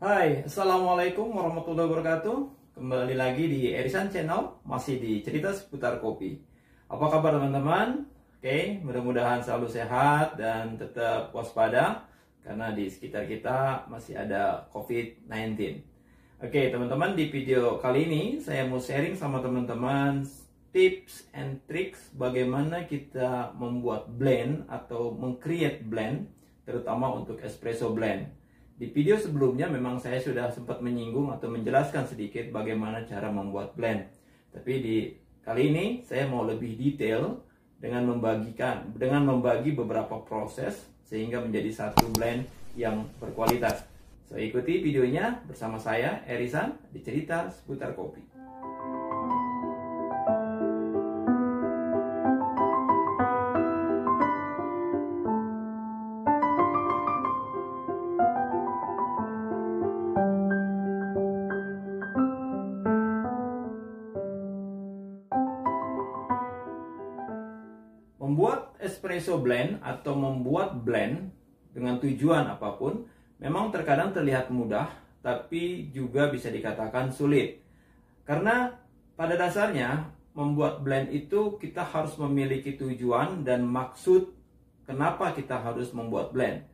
Hai, Assalamualaikum warahmatullahi wabarakatuh. Kembali lagi di Erisan Channel, masih di cerita seputar kopi. Apa kabar teman-teman? Oke, mudah-mudahan selalu sehat dan tetap waspada karena di sekitar kita masih ada COVID-19. Oke, teman-teman, di video kali ini saya mau sharing sama teman-teman tips and tricks bagaimana kita membuat blend atau meng-create blend, terutama untuk espresso blend. Di video sebelumnya memang saya sudah sempat menyinggung atau menjelaskan sedikit bagaimana cara membuat blend. Tapi di kali ini saya mau lebih detail dengan membagi beberapa proses sehingga menjadi satu blend yang berkualitas. So, ikuti videonya bersama saya Erisan di cerita seputar kopi. Membuat espresso blend atau membuat blend dengan tujuan apapun memang terkadang terlihat mudah, tapi juga bisa dikatakan sulit. Karena pada dasarnya membuat blend itu kita harus memiliki tujuan dan maksud kenapa kita harus membuat blend.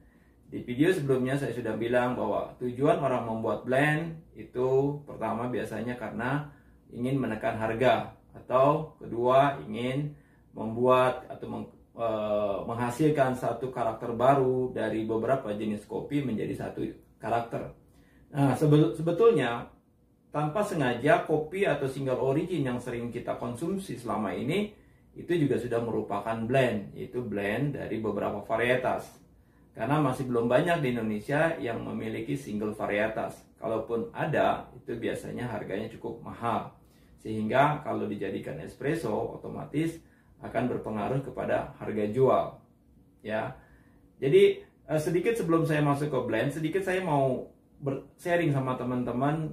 Di video sebelumnya saya sudah bilang bahwa tujuan orang membuat blend itu pertama biasanya karena ingin menekan harga, atau kedua ingin membuat atau menghasilkan satu karakter baru dari beberapa jenis kopi menjadi satu karakter. Nah, sebetulnya tanpa sengaja kopi atau single origin yang sering kita konsumsi selama ini itu juga sudah merupakan blend, yaitu blend dari beberapa varietas. Karena masih belum banyak di Indonesia yang memiliki single varietas. Kalaupun ada, itu biasanya harganya cukup mahal. Sehingga kalau dijadikan espresso otomatis akan berpengaruh kepada harga jual, ya. Jadi sedikit sebelum saya masuk ke blend, sedikit saya mau sharing sama teman-teman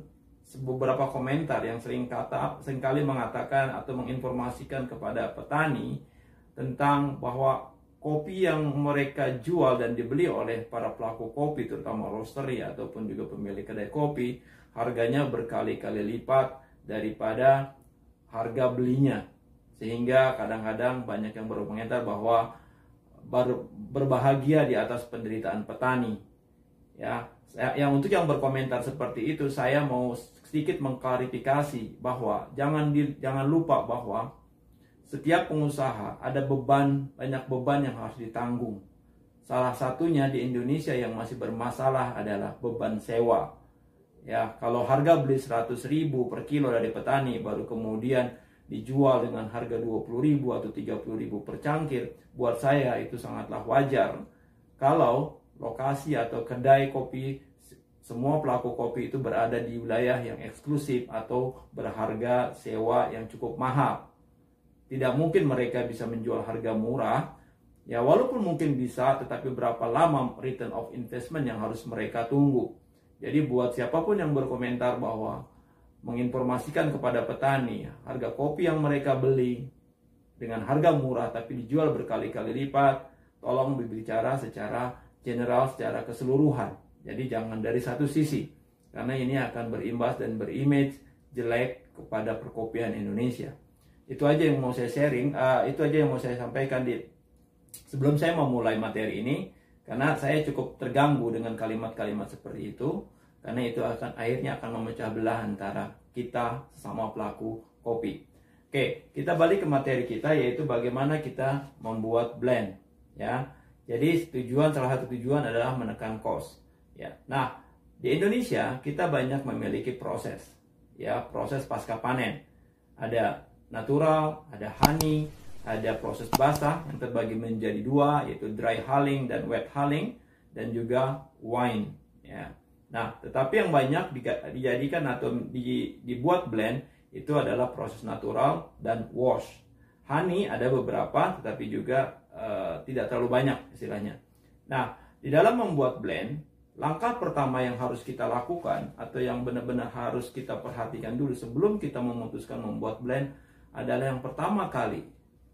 beberapa komentar yang seringkali mengatakan atau menginformasikan kepada petani tentang bahwa kopi yang mereka jual dan dibeli oleh para pelaku kopi, terutama roastery ataupun juga pemilik kedai kopi, harganya berkali-kali lipat daripada harga belinya. Sehingga kadang-kadang banyak yang berkomentar bahwa berbahagia di atas penderitaan petani. Ya, untuk yang berkomentar seperti itu, saya mau sedikit mengklarifikasi bahwa jangan lupa bahwa setiap pengusaha ada banyak beban yang harus ditanggung. Salah satunya di Indonesia yang masih bermasalah adalah beban sewa. Ya, kalau harga beli 100.000 per kilo dari petani baru kemudian dijual dengan harga 20.000 atau 30.000 per cangkir, buat saya itu sangatlah wajar kalau lokasi atau kedai kopi, semua pelaku kopi itu berada di wilayah yang eksklusif atau berharga sewa yang cukup mahal. Tidak mungkin mereka bisa menjual harga murah, ya walaupun mungkin bisa, tetapi berapa lama return of investment yang harus mereka tunggu. Jadi buat siapapun yang berkomentar bahwa menginformasikan kepada petani harga kopi yang mereka beli dengan harga murah tapi dijual berkali-kali lipat, tolong berbicara secara general, secara keseluruhan. Jadi jangan dari satu sisi, karena ini akan berimbas dan berimage jelek kepada perkopian Indonesia. Itu aja yang mau saya sharing, itu aja yang mau saya sampaikan sebelum saya memulai materi ini, karena saya cukup terganggu dengan kalimat-kalimat seperti itu. Karena itu akhirnya akan memecah belah antara kita sesama pelaku kopi. Oke, kita balik ke materi kita, yaitu bagaimana kita membuat blend. Ya, jadi salah satu tujuan adalah menekan cost. Ya, nah di Indonesia kita banyak memiliki proses. Ya, proses pasca panen. Ada natural, ada honey, ada proses basah yang terbagi menjadi dua, yaitu dry hulling dan wet hulling, dan juga wine. Ya. Nah, tetapi yang banyak dijadikan atau dibuat blend itu adalah proses natural dan wash. Honey ada beberapa, tetapi juga tidak terlalu banyak istilahnya. Nah, di dalam membuat blend, langkah pertama yang harus kita lakukan atau yang benar-benar harus kita perhatikan dulu sebelum kita memutuskan membuat blend adalah yang pertama kali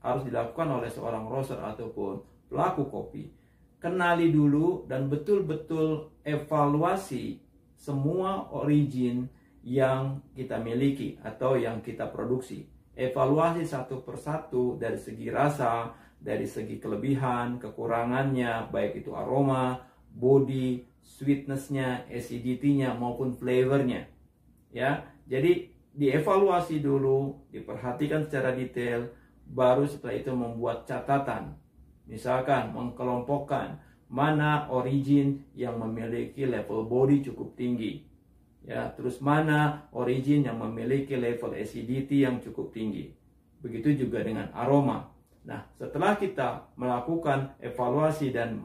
harus dilakukan oleh seorang roaster ataupun pelaku kopi. Kenali dulu dan betul-betul evaluasi semua origin yang kita miliki atau yang kita produksi. Evaluasi satu persatu dari segi rasa, dari segi kelebihan, kekurangannya, baik itu aroma, body, sweetness-nya, acidity-nya maupun flavor-nya. Ya, jadi dievaluasi dulu, diperhatikan secara detail, baru setelah itu membuat catatan. Misalkan mengkelompokkan mana origin yang memiliki level body cukup tinggi. Ya, terus mana origin yang memiliki level acidity yang cukup tinggi. Begitu juga dengan aroma. Nah, setelah kita melakukan evaluasi dan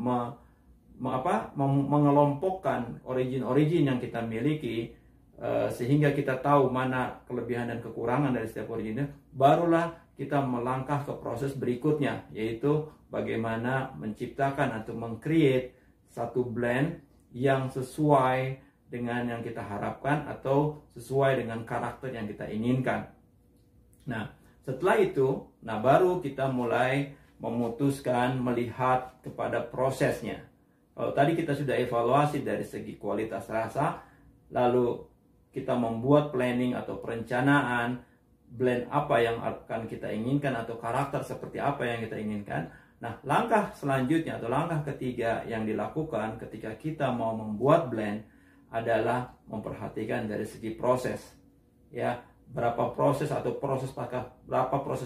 mengelompokkan origin-origin yang kita miliki, sehingga kita tahu mana kelebihan dan kekurangan dari setiap originnya, barulah kita melangkah ke proses berikutnya, yaitu bagaimana menciptakan atau meng-create satu blend yang sesuai dengan yang kita harapkan atau sesuai dengan karakter yang kita inginkan. Nah, setelah itu, baru kita mulai memutuskan melihat kepada prosesnya. Kalau tadi kita sudah evaluasi dari segi kualitas rasa, lalu kita membuat planning atau perencanaan blend apa yang akan kita inginkan atau karakter seperti apa yang kita inginkan. Nah, langkah selanjutnya atau langkah ketiga yang dilakukan ketika kita mau membuat blend adalah memperhatikan dari segi proses. Ya, berapa proses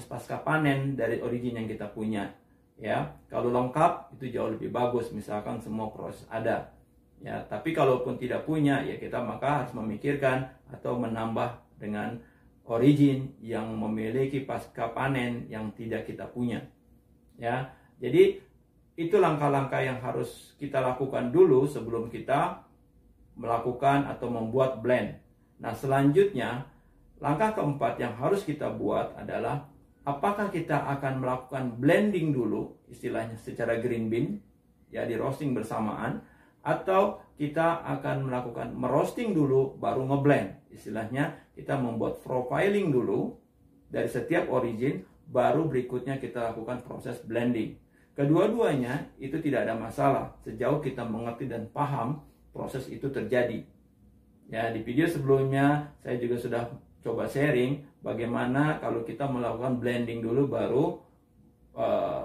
pasca panen dari origin yang kita punya. Ya, kalau lengkap itu jauh lebih bagus, misalkan semua proses ada. Ya, tapi kalaupun tidak punya, ya kita maka harus memikirkan atau menambah dengan origin yang memiliki pasca panen yang tidak kita punya. Ya, jadi itu langkah-langkah yang harus kita lakukan dulu sebelum kita melakukan atau membuat blend. Nah, selanjutnya langkah keempat yang harus kita buat adalah apakah kita akan melakukan blending dulu, istilahnya secara green bean, ya di roasting bersamaan, atau kita akan melakukan merosting dulu baru ngeblend. Istilahnya kita membuat profiling dulu dari setiap origin, baru berikutnya kita lakukan proses blending. Kedua-duanya itu tidak ada masalah sejauh kita mengerti dan paham proses itu terjadi. Ya, di video sebelumnya saya juga sudah coba sharing bagaimana kalau kita melakukan blending dulu baru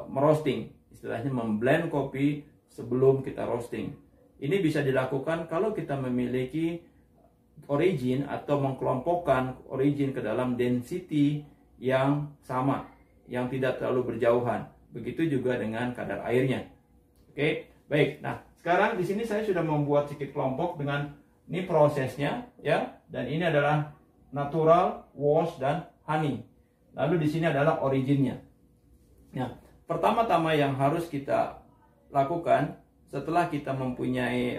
merosting. Istilahnya memblend kopi sebelum kita roasting. Ini bisa dilakukan kalau kita memiliki origin atau mengkelompokkan origin ke dalam density yang sama, yang tidak terlalu berjauhan. Begitu juga dengan kadar airnya. Oke, baik. Nah, sekarang di sini saya sudah membuat sedikit kelompok dengan ini prosesnya, ya. Dan ini adalah natural, wash, dan honey. Lalu di sini adalah originnya. Nah, pertama-tama yang harus kita lakukan setelah kita mempunyai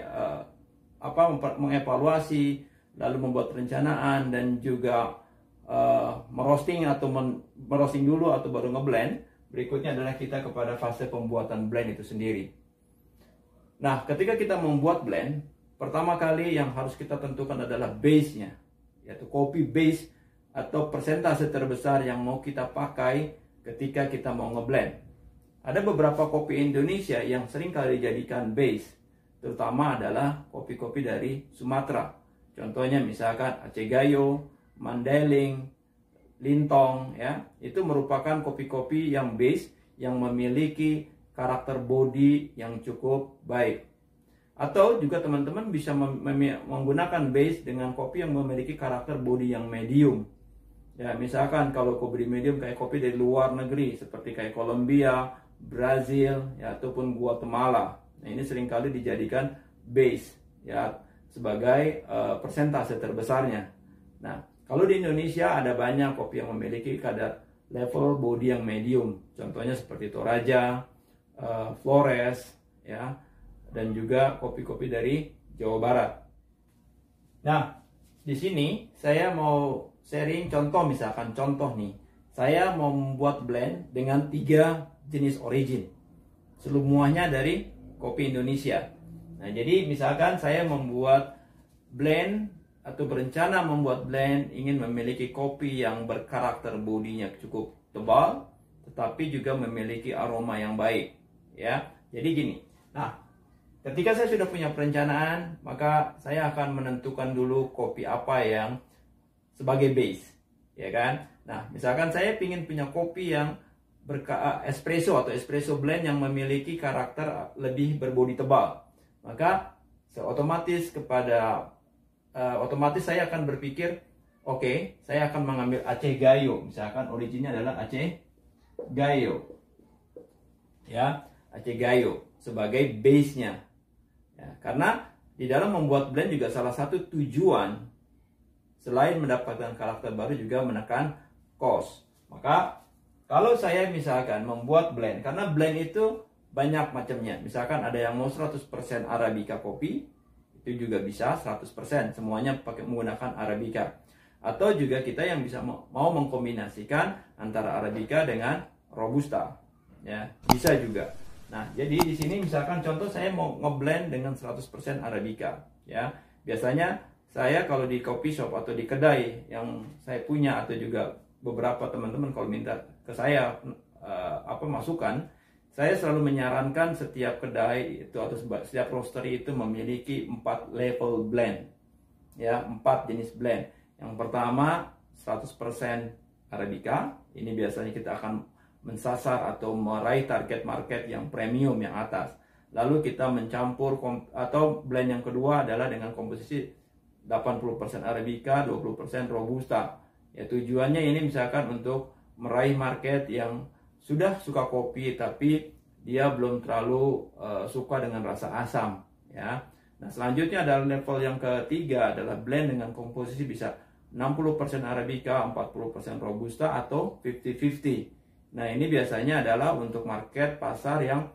mengevaluasi, lalu membuat perencanaan dan juga merosting atau merosting dulu atau baru ngeblend, berikutnya adalah kita kepada fase pembuatan blend itu sendiri. Nah, ketika kita membuat blend, pertama kali yang harus kita tentukan adalah base-nya, yaitu kopi base atau persentase terbesar yang mau kita pakai ketika kita mau ngeblend. Ada beberapa kopi Indonesia yang sering kali dijadikan base, terutama adalah kopi-kopi dari Sumatera. Contohnya misalkan Aceh Gayo, Mandailing, Lintong, ya, itu merupakan kopi-kopi yang base yang memiliki karakter body yang cukup baik. Atau juga teman-teman bisa menggunakan base dengan kopi yang memiliki karakter body yang medium. Ya, misalkan kalau kopi medium kayak kopi dari luar negeri seperti kayak Kolombia, Brazil, ya, ataupun Guatemala. Nah, ini seringkali dijadikan base, ya, sebagai persentase terbesarnya. Nah, kalau di Indonesia ada banyak kopi yang memiliki kadar level body yang medium. Contohnya seperti Toraja, Flores, ya, dan juga kopi-kopi dari Jawa Barat. Nah, di sini saya mau sharing contoh, misalkan contoh nih. Saya mau membuat blend dengan 3 jenis origin. Semuanya dari kopi Indonesia. Nah, jadi misalkan saya membuat blend atau berencana membuat blend, ingin memiliki kopi yang berkarakter bodinya cukup tebal, tetapi juga memiliki aroma yang baik. Ya, jadi gini. Nah, ketika saya sudah punya perencanaan, maka saya akan menentukan dulu kopi apa yang sebagai base, ya kan? Nah, misalkan saya ingin punya kopi yang espresso atau espresso blend yang memiliki karakter lebih berbodi tebal, maka otomatis saya akan berpikir, oke, saya akan mengambil Aceh Gayo, misalkan originnya adalah Aceh Gayo, ya, Aceh Gayo sebagai base-nya. Ya, karena di dalam membuat blend juga salah satu tujuan selain mendapatkan karakter baru juga menekan cost. Maka kalau saya misalkan membuat blend, karena blend itu banyak macamnya. Misalkan ada yang mau 100% Arabica kopi, itu juga bisa 100%, semuanya pakai menggunakan Arabica. Atau juga kita yang bisa mau mengkombinasikan antara Arabica dengan Robusta. Ya, bisa juga. Nah, jadi di sini misalkan contoh saya mau ngeblend dengan 100% Arabica, ya. Biasanya saya kalau di coffee shop atau di kedai yang saya punya atau juga beberapa teman-teman kalau minta ke saya masukan, saya selalu menyarankan setiap kedai itu atau setiap roastery itu memiliki 4 level blend. Ya, 4 jenis blend. Yang pertama 100% Arabica. Ini biasanya kita akan mensasar atau meraih target market yang premium yang atas. Lalu kita mencampur atau blend yang kedua adalah dengan komposisi 80% Arabica, 20% Robusta. Ya, tujuannya ini misalkan untuk meraih market yang sudah suka kopi tapi dia belum terlalu suka dengan rasa asam, ya. Nah, selanjutnya adalah level yang ketiga adalah blend dengan komposisi bisa 60% Arabica, 40% Robusta atau 50-50. Nah, ini biasanya adalah untuk market pasar yang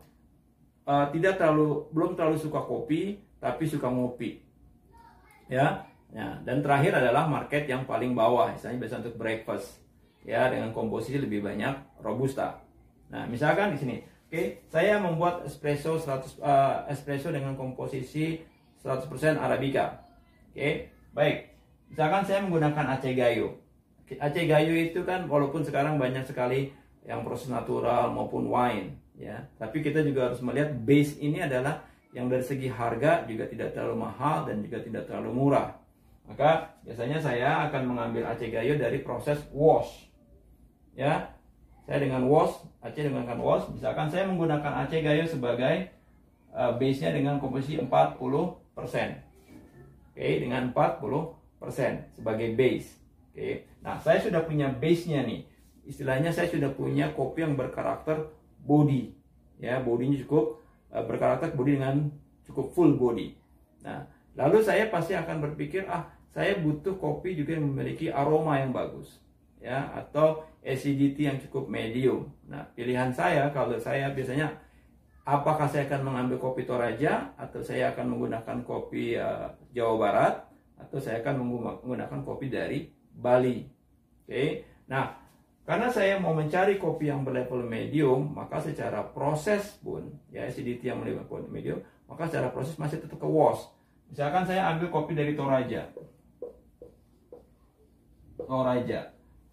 belum terlalu suka kopi tapi suka ngopi, ya. Nah, dan terakhir adalah market yang paling bawah, misalnya biasa untuk breakfast, ya, dengan komposisi lebih banyak Robusta. Nah, misalkan di sini, oke, saya membuat espresso dengan komposisi 100% Arabica. Oke, baik. Misalkan saya menggunakan Aceh Gayo. Aceh Gayo itu kan walaupun sekarang banyak sekali yang proses natural maupun wine, ya, tapi kita juga harus melihat base ini adalah yang dari segi harga juga tidak terlalu mahal dan juga tidak terlalu murah. Maka biasanya saya akan mengambil Aceh Gayo dari proses wash, ya. Saya dengan wash, Aceh dengan wash. Misalkan saya menggunakan Aceh Gayo sebagai base-nya dengan komposisi 40%. Oke, dengan 40% sebagai base. Oke. Nah, saya sudah punya base-nya nih. Istilahnya saya sudah punya kopi yang berkarakter body, ya, bodinya cukup berkarakter body dengan cukup full body. Nah, lalu saya pasti akan berpikir, saya butuh kopi juga yang memiliki aroma yang bagus, ya, atau acidity yang cukup medium. Nah, pilihan saya kalau saya biasanya apakah saya akan mengambil kopi Toraja atau saya akan menggunakan kopi Jawa Barat atau saya akan menggunakan kopi dari Bali. Oke. Nah, karena saya mau mencari kopi yang berlevel medium, maka secara proses pun, ya, acidity yang berlevel medium, maka secara proses masih tetap ke wash. Misalkan saya ambil kopi dari Toraja,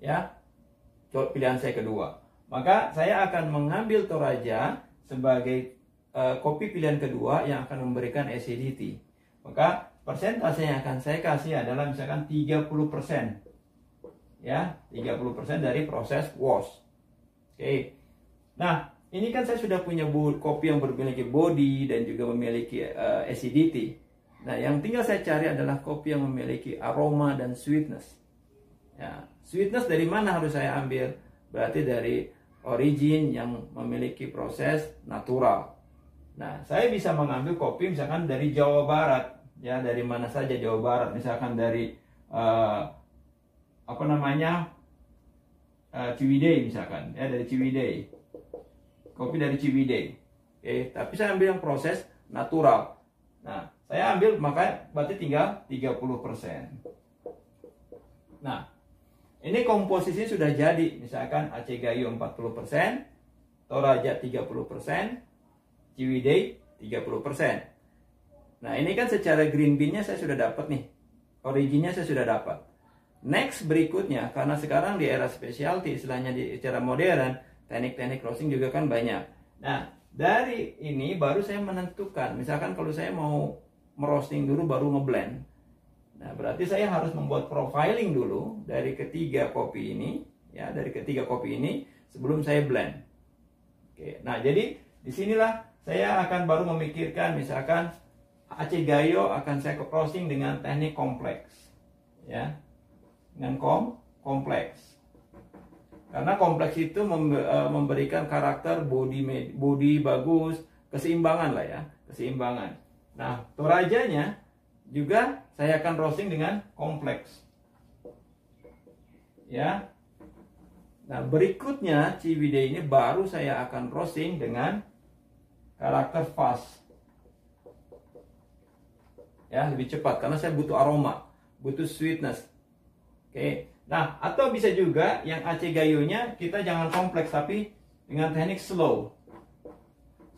ya, pilihan saya kedua. Maka saya akan mengambil Toraja sebagai kopi pilihan kedua yang akan memberikan acidity. Maka persentase yang akan saya kasih adalah misalkan 30%. Ya, 30% dari proses wash. Oke. Nah, ini kan saya sudah punya kopi yang memiliki body dan juga memiliki acidity. Nah, yang tinggal saya cari adalah kopi yang memiliki aroma dan sweetness. Ya, sweetness dari mana harus saya ambil? Berarti dari origin yang memiliki proses natural. Nah, saya bisa mengambil kopi misalkan dari Jawa Barat, ya, dari mana saja Jawa Barat, misalkan dari Ciwidey misalkan, ya, dari Ciwidey, kopi dari Ciwidey. Oke, tapi saya ambil yang proses natural. Nah, saya ambil maka berarti tinggal 30%. Nah, ini komposisi sudah jadi, misalkan Aceh Gayo 40%, Toraja 30%, Ciwidey 30%. Nah, ini kan secara green bean-nya saya sudah dapat nih. Originnya saya sudah dapat. Next berikutnya, karena sekarang di era specialty, istilahnya di cara modern, teknik-teknik roasting juga kan banyak. Nah, dari ini baru saya menentukan. Misalkan kalau saya mau merosting dulu baru ngeblend. Nah, berarti saya harus membuat profiling dulu dari ketiga kopi ini, ya, dari ketiga kopi ini sebelum saya blend. Oke. Nah, jadi disinilah saya akan baru memikirkan, misalkan Aceh Gayo akan saya roasting dengan teknik kompleks, ya, dengan kompleks. Karena kompleks itu memberikan karakter body bagus, keseimbangan lah ya, keseimbangan. Nah, Torajanya juga saya akan roasting dengan kompleks. Ya. Nah, berikutnya Ciwidey ini baru saya akan roasting dengan karakter fast. Ya, lebih cepat karena saya butuh aroma, butuh sweetness. Oke. Nah, atau bisa juga yang Aceh Gayo-nya kita jangan kompleks tapi dengan teknik slow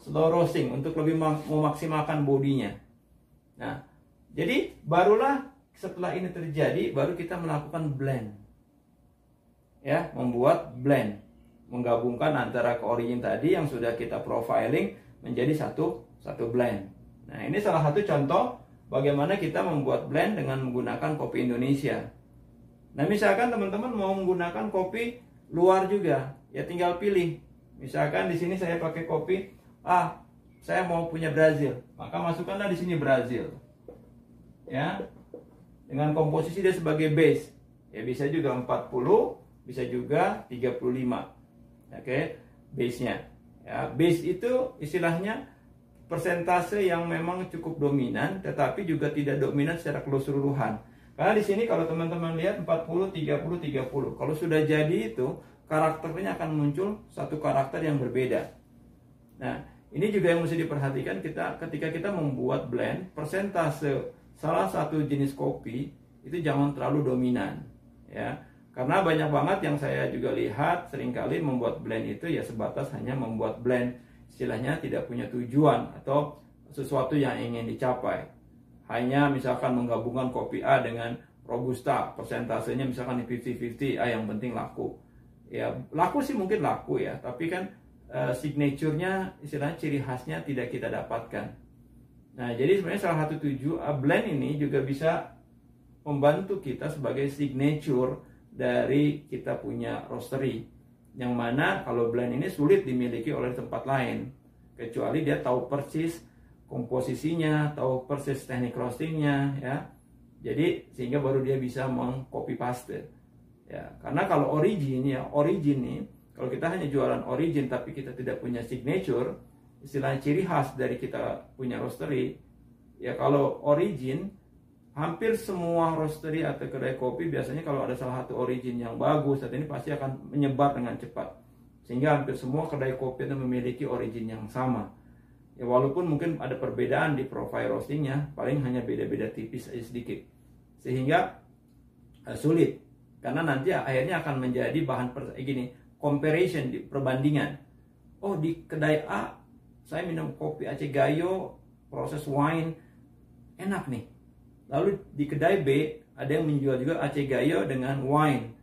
roasting untuk lebih memaksimalkan bodinya. Nah, jadi barulah setelah ini terjadi baru kita melakukan blend. Ya, membuat blend, menggabungkan antara origin tadi yang sudah kita profiling menjadi satu blend. Nah, ini salah satu contoh bagaimana kita membuat blend dengan menggunakan kopi Indonesia. Nah, misalkan teman-teman mau menggunakan kopi luar juga, ya tinggal pilih. Misalkan di sini saya pakai kopi, saya mau punya Brazil, maka masukkanlah di sini Brazil. Ya. Dengan komposisi dia sebagai base. Ya, bisa juga 40, bisa juga 35. Oke, base-nya. Ya, base itu istilahnya persentase yang memang cukup dominan, tetapi juga tidak dominan secara keseluruhan. Karena di sini kalau teman-teman lihat 40, 30, 30. Kalau sudah jadi itu, karakternya akan muncul satu karakter yang berbeda. Nah, ini juga yang mesti diperhatikan ketika kita membuat blend, persentase salah satu jenis kopi itu jangan terlalu dominan, ya. Karena banyak banget yang saya juga lihat seringkali membuat blend itu ya sebatas hanya membuat blend, istilahnya tidak punya tujuan atau sesuatu yang ingin dicapai. Hanya misalkan menggabungkan kopi A dengan Robusta, persentasenya misalkan di 50-50, yang penting laku. Ya, laku sih mungkin laku ya, tapi kan signature-nya, istilahnya ciri khasnya tidak kita dapatkan. Nah, jadi sebenarnya salah satu blend ini juga bisa membantu kita sebagai signature dari kita punya roastery. Yang mana kalau blend ini sulit dimiliki oleh tempat lain, kecuali dia tahu persis komposisinya, tahu persis teknik roastingnya, ya. Jadi sehingga baru dia bisa mengcopy paste, ya. Karena kalau origin nih, kalau kita hanya jualan origin tapi kita tidak punya signature, istilahnya ciri khas dari kita punya roastery, ya kalau origin hampir semua roastery atau kedai kopi biasanya kalau ada salah satu origin yang bagus, saat ini pasti akan menyebar dengan cepat, sehingga hampir semua kedai kopi itu memiliki origin yang sama. Ya, walaupun mungkin ada perbedaan di profile roastingnya, paling hanya beda-beda tipis aja sedikit, sehingga sulit, karena nanti akhirnya akan menjadi bahan comparison, di perbandingan. Oh, di kedai A saya minum kopi Aceh Gayo proses wine enak nih, lalu di kedai B ada yang menjual juga Aceh Gayo dengan wine.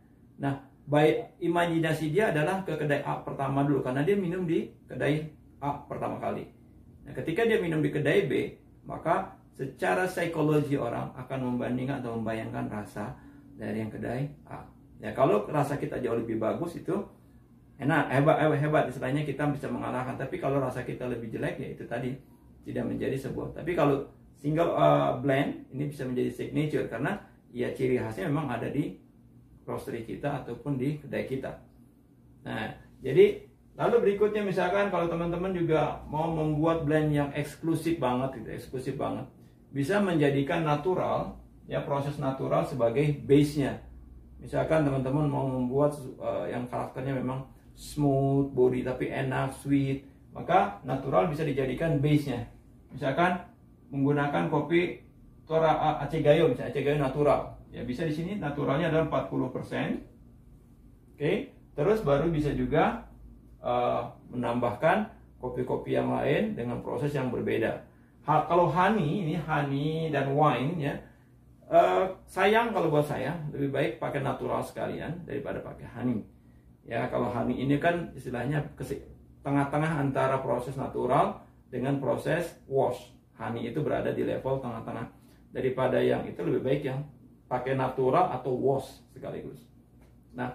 Nah, by imajinasi dia adalah ke kedai A pertama dulu karena dia minum di kedai A pertama kali. Nah, ketika dia minum di kedai B, maka secara psikologi orang akan membandingkan atau membayangkan rasa dari yang kedai A. Ya, kalau rasa kita jauh lebih bagus itu enak, hebat istilahnya kita bisa mengalahkan. Tapi kalau rasa kita lebih jelek, ya itu tadi tidak menjadi sebuah. Tapi kalau single blend ini bisa menjadi signature karena ya ciri khasnya memang ada di roastery kita ataupun di kedai kita. Nah, jadi lalu berikutnya misalkan kalau teman-teman juga mau membuat blend yang eksklusif banget, bisa menjadikan natural, ya proses natural sebagai base-nya. Misalkan teman-teman mau membuat yang karakternya memang smooth body tapi enak, sweet, maka natural bisa dijadikan base-nya. Misalkan menggunakan kopi Aceh Gayo, misalnya Aceh Gayo natural, ya bisa di sini naturalnya adalah 40%. Oke, terus baru bisa juga menambahkan kopi-kopi yang lain dengan proses yang berbeda. Kalau honey dan wine ya, sayang kalau buat saya lebih baik pakai natural sekalian daripada pakai honey. Ya, kalau honey ini kan istilahnya tengah-tengah antara proses natural dengan proses wash. Honey itu berada di level tengah-tengah. Daripada yang itu lebih baik yang pakai natural atau wash sekaligus. Nah,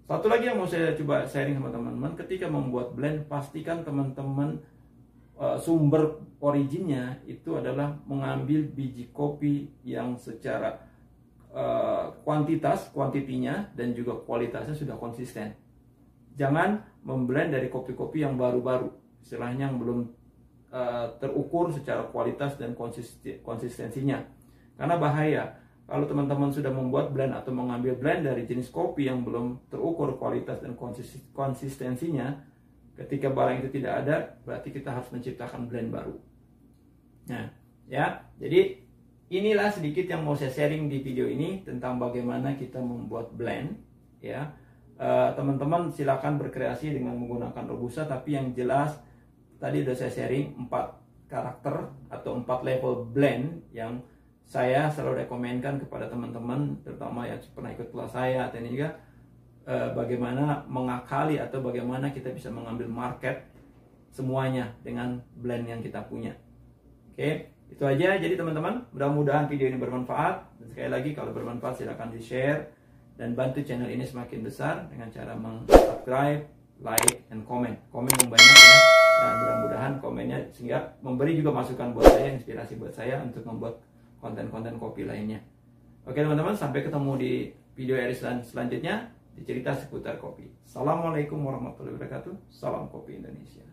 satu lagi yang mau saya coba sharing sama teman-teman, ketika membuat blend, pastikan teman-teman sumber originnya itu adalah mengambil biji kopi yang secara kuantitinya dan juga kualitasnya sudah konsisten. Jangan memblend dari kopi-kopi yang baru-baru, istilahnya yang belum terukur secara kualitas dan konsistensinya. Karena bahaya kalau teman-teman sudah membuat blend atau mengambil blend dari jenis kopi yang belum terukur kualitas dan konsistensinya. Ketika barang itu tidak ada, berarti kita harus menciptakan blend baru. Nah, ya, jadi inilah sedikit yang mau saya sharing di video ini tentang bagaimana kita membuat blend. Ya, teman-teman silakan berkreasi dengan menggunakan Robusta, tapi yang jelas tadi sudah saya sharing 4 karakter atau 4 level blend yang saya selalu rekomenkan kepada teman-teman, terutama yang pernah ikut kelas saya atau ini juga. Bagaimana mengakali atau bagaimana kita bisa mengambil market semuanya dengan blend yang kita punya. Oke, itu aja. Jadi teman-teman, mudah-mudahan video ini bermanfaat. Dan sekali lagi, kalau bermanfaat silahkan di-share dan bantu channel ini semakin besar dengan cara subscribe, like, and comment. Komen yang banyak ya. Dan mudah-mudahan komennya sehingga memberi juga masukan buat saya, inspirasi buat saya untuk membuat konten-konten kopi lainnya. Oke teman-teman, sampai ketemu di video selanjutnya. Cerita seputar kopi. Assalamualaikum warahmatullahi wabarakatuh. Salam kopi Indonesia.